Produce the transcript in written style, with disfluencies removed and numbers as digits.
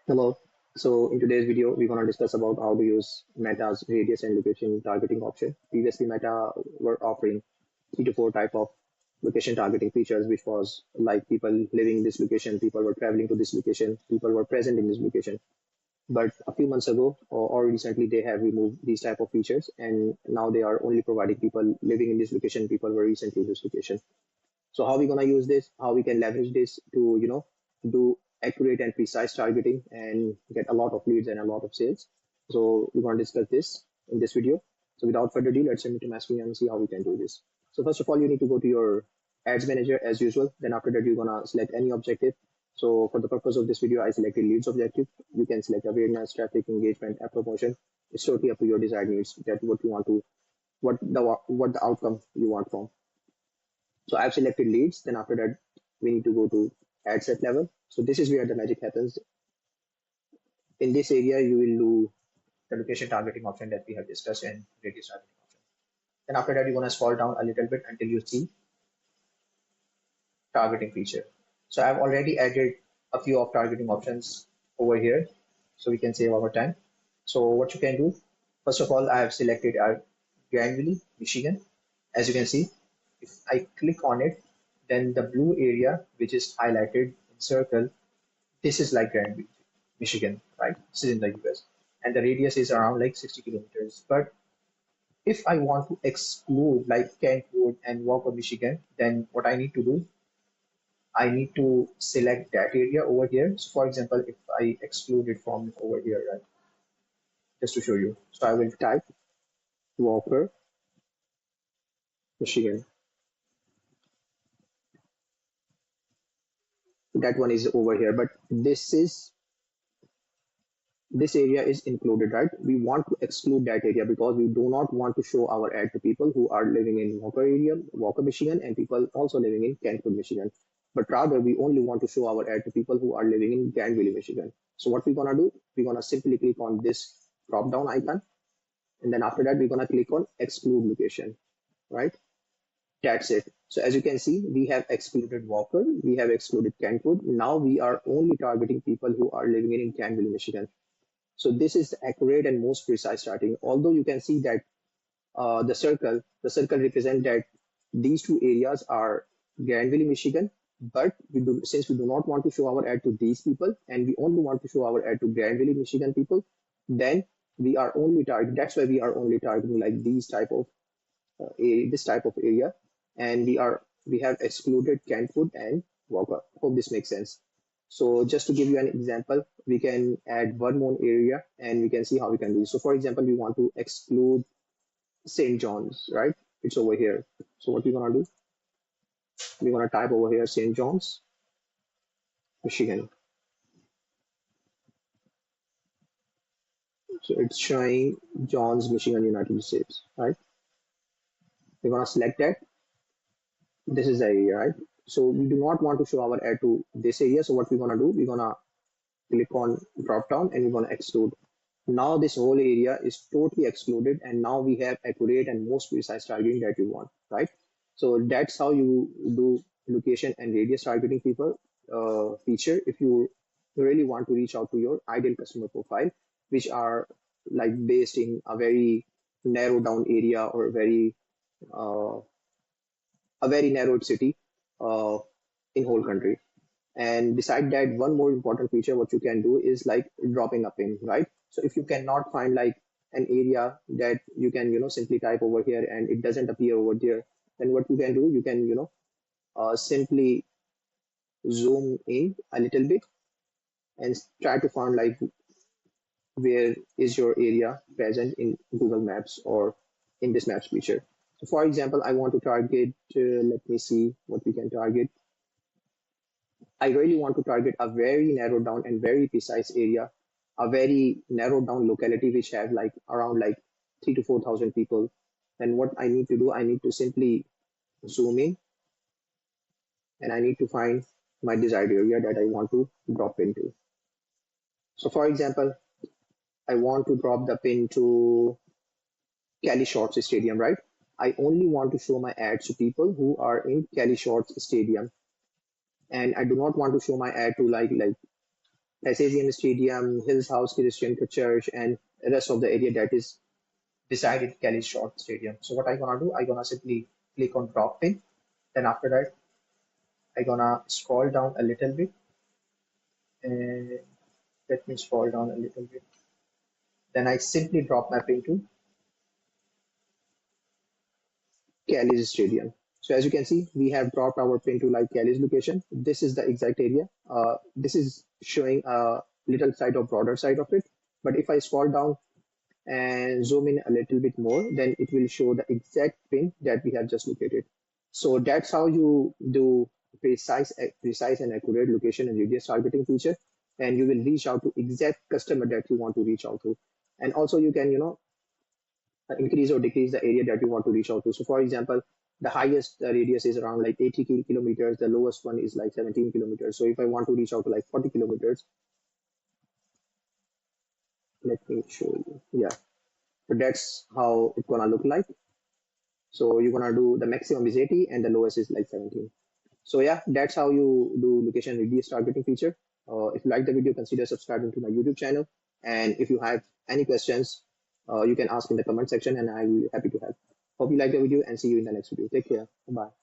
Hello. So in today's video, we're going to discuss about how to use Meta's radius and location targeting option. Previously, Meta were offering 3 to 4 type of location targeting features, which was like people living in this location, people were traveling to this location, people were present in this location. But a few months ago or recently, they have removed these type of features, and now they are only providing people living in this location, people were recently in this location. So how we gonna use this? How we can leverage this to do accurate and precise targeting and get a lot of leads and a lot of sales. So we're gonna discuss this in this video. So without further ado, let's jump into my screen and see how we can do this. So first of all, you need to go to your ads manager as usual. Then after that, you're gonna select any objective. So for the purpose of this video, I selected leads objective. You can select awareness, traffic, engagement, app promotion. It's totally up to your desired needs. That what you want to, what the outcome you want from. So I've selected leads. Then after that, we need to go to ad set level. So this is where the magic happens. In this area, you will do the location targeting option that we have discussed and radius targeting option. Then after that, you're going to scroll down a little bit until you see targeting feature. So I've already added a few of targeting options over here. So we can save our time. So what you can do, first of all, I have selected our Granville, Michigan. As you can see, if I click on it, then the blue area, which is highlighted in circle, this is like Granville, Michigan, right? This is in the US. And the radius is around like 60 kilometers. But if I want to exclude like Kentwood and Walker, Michigan, then what I need to do, I need to select that area over here. So for example, if I exclude it from over here, right, just to show you. So I will type Walker, Michigan. That one is over here, but this area is included, right? We want to exclude that area because we do not want to show our ad to people who are living in Walker, Michigan, and people also living in Kentwood, Michigan. But rather, we only want to show our ad to people who are living in Granville, Michigan. So what we're gonna do? We're gonna simply click on this drop down icon, and then after that, we're gonna click on exclude location, right? That's it. So as you can see, we have excluded Walker, we have excluded Kentwood. Now we are only targeting people who are living in Granville, Michigan. So this is accurate and most precise starting. Although you can see that the circle represent that these two areas are Granville, Michigan, but since we do not want to show our ad to these people and we only want to show our ad to Granville, Michigan people, then we are only targeting. That's why we are only targeting like these type of this type of area, and we have excluded Kentwood and Walker. Hope this makes sense. So just to give you an example, we can add one more area and we can see how we can do this. So for example, we want to exclude St. John's, right? It's over here. So what we're gonna do, we're gonna type over here St. John's, Michigan. So it's showing John's, Michigan, United States, right? We're gonna select that. This is the area, right? So we do not want to show our ad to this area. So what we're gonna do, we're gonna click on drop down and we're going to exclude. Now this whole area is totally excluded and now we have accurate and most precise targeting that you want, right? So that's how you do location and radius targeting feature if you really want to reach out to your ideal customer profile, which are like based in a very narrowed down area or uh, a very narrowed city uh, in whole country. And beside that, one more important feature what you can do is like dropping a pin, right? So if you cannot find like an area that you can simply type over here and it doesn't appear over there, then what you can do, you can simply zoom in a little bit and try to find like where is your area present in Google Maps or in this Maps feature. So for example, I want to target. Let me see what we can target. I really want to target a very narrowed down and very precise area, a very narrowed down locality which have like around like 3 to 4 thousand people. Then what I need to do, I need to simply zoom in and I need to find my desired area that I want to drop into. So for example, I want to drop the pin to Cali Shorts Stadium, right? I only want to show my ads to people who are in Cali Shorts Stadium, and I do not want to show my ad to like SAGM Stadium, Hills House, Christian Church, and the rest of the area that is beside it, Kelly Short Stadium. So what I gonna do? I gonna simply click on drop pin. Then after that, I gonna scroll down a little bit, and let me scroll down a little bit. Then I simply drop my pin to Kelly's Stadium. So as you can see, we have dropped our pin to like Kelly's location. This is the exact area. This is showing a little side of broader side of it. But if I scroll down and zoom in a little bit more, then it will show the exact pin that we have just located. So that's how you do precise and accurate location and radius targeting feature, and you will reach out to exact customer that you want to reach out to. And also you can, increase or decrease the area that you want to reach out to. So for example, the highest radius is around like 80 kilometers, the lowest one is like 17 kilometers. So if I want to reach out to like 40 kilometers, let me show you. Yeah, so that's how it's gonna look like. So you're gonna do the maximum is 80 and the lowest is like 17. So yeah, that's how you do location radius targeting feature. If you like the video, consider subscribing to my YouTube channel. And if you have any questions, you can ask in the comment section and I will be happy to help. Hope you like the video and see you in the next video. Take care. Bye.